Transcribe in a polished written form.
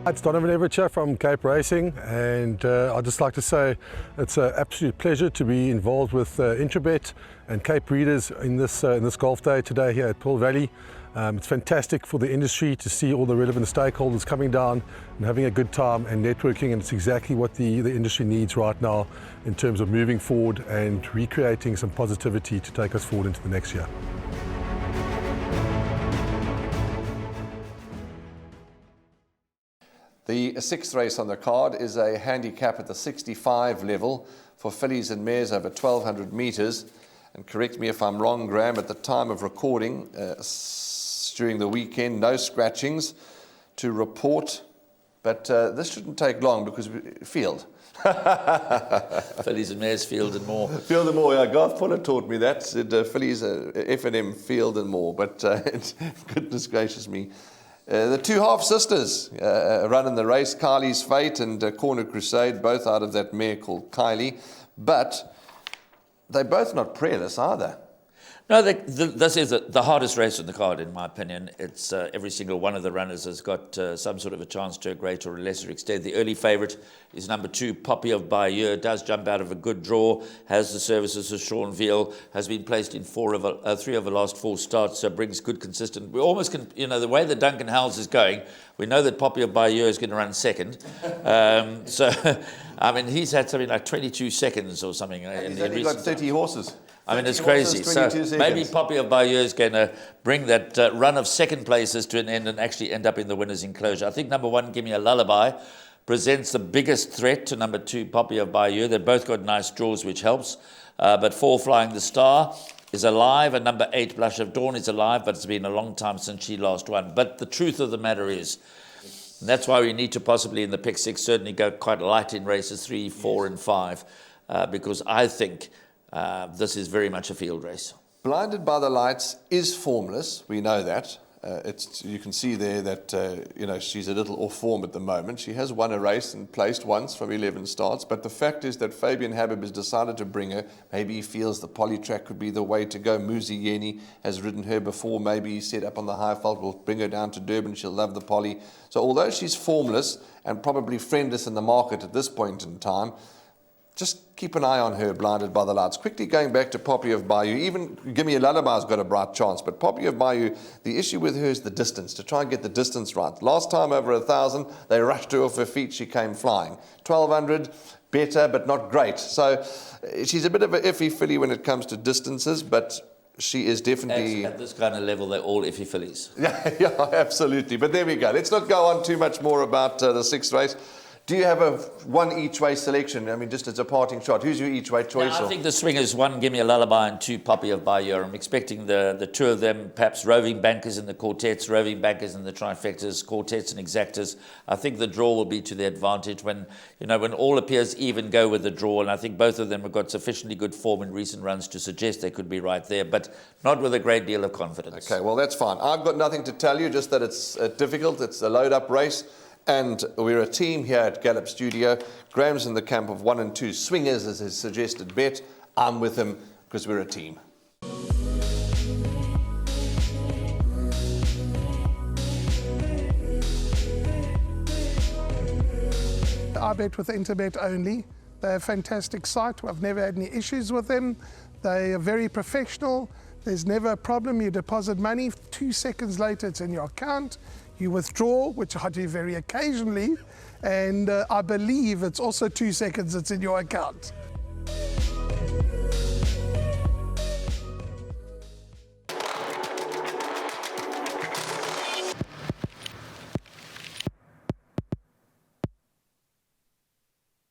It's Donovan Everett from Cape Racing, and I'd just like to say it's an absolute pleasure to be involved with Intrabet and Cape Breeders in this golf day today here at Pearl Valley. It's fantastic for the industry to see all the relevant stakeholders coming down and having a good time and networking, and it's exactly what the industry needs right now in terms of moving forward and recreating some positivity to take us forward into the next year. The sixth race on the card is a handicap at the 65 level for fillies and mares over 1,200 metres. And correct me if I'm wrong, Graham, at the time of recording during the weekend, no scratchings to report. But this shouldn't take long because field. Fillies and mares, field and more. Field and more, yeah. Garth Fuller taught me that. Said fillies, F&M, field and more. But goodness gracious me. The two half-sisters run in the race, Kylie's Fate and Corner Crusade, both out of that mare called Kylie. But they're both not prayerless, are they? No, this is the hardest race on the card, in my opinion. It's every single one of the runners has got some sort of a chance to a greater or lesser extent. The early favourite is number 2, Poppy of Bayeux. Does jump out of a good draw, has the services of Sean Veal, has been placed in 3 of the last 4 starts, so brings good consistent. We almost can, the way that Duncan Howells is going, we know that Poppy of Bayeux is going to run second. So, I mean, he's had something like 22 seconds or something. He's only got 30 horses. I mean, it's crazy. So maybe Poppy of Bayeux is going to bring that run of second places to an end and actually end up in the winner's enclosure. I think number 1, Give Me a Lullaby, presents the biggest threat to number 2, Poppy of Bayeux. They've both got nice draws, which helps. But 4, Flying the Star, is alive, and number 8, Blush of Dawn, is alive, but it's been a long time since she last won. But the truth of the matter is, and that's why we need to possibly in the pick 6 certainly go quite light in races 3, 4, and 5, because I think this is very much a field race. Blinded by the Lights is formless. We know that. You can see there that she's a little off form at the moment. She has won a race and placed once from 11 starts, but the fact is that Fabian Habib has decided to bring her. Maybe he feels the polytrack could be the way to go. Muzi Yeni has ridden her before. Maybe he set up on the high fault, will bring her down to Durban. She'll love the poly. So although she's formless and probably friendless in the market at this point in time, just keep an eye on her, Blinded by the Lights. Quickly going back to Poppy of Bayeux, even Give Me a Lullaby's got a bright chance, but Poppy of Bayeux, the issue with her is the distance, to try and get the distance right. Last time over 1,000, they rushed her off her feet, she came flying. 1,200, better, but not great. So she's a bit of an iffy filly when it comes to distances, but she is definitely... At this kind of level, they're all iffy fillies. Yeah, absolutely. But there we go. Let's not go on too much more about the 6th race. Do you have a 1 each way selection? I mean, just as a parting shot, who's your each way choice? I think the swingers, 1, Give Me a Lullaby, and 2, Poppy of Bayeux. I'm expecting the 2 of them, perhaps roving bankers in the quartets, roving bankers in the trifectas, quartets and exactas. I think the draw will be to their advantage when all appears even, go with the draw. And I think both of them have got sufficiently good form in recent runs to suggest they could be right there, but not with a great deal of confidence. Okay, well, that's fine. I've got nothing to tell you, just that it's difficult. It's a load-up race. And we're a team here at Gallop Studio. Graham's in the camp of 1 and 2 swingers as his suggested bet. I'm with him because we're a team. I bet with Interbet only. They're a fantastic site. I've never had any issues with them. They are very professional. There's never a problem. You deposit money, 2 seconds later it's in your account. You withdraw, which I do very occasionally, and I believe it's also 2 seconds it's in your account.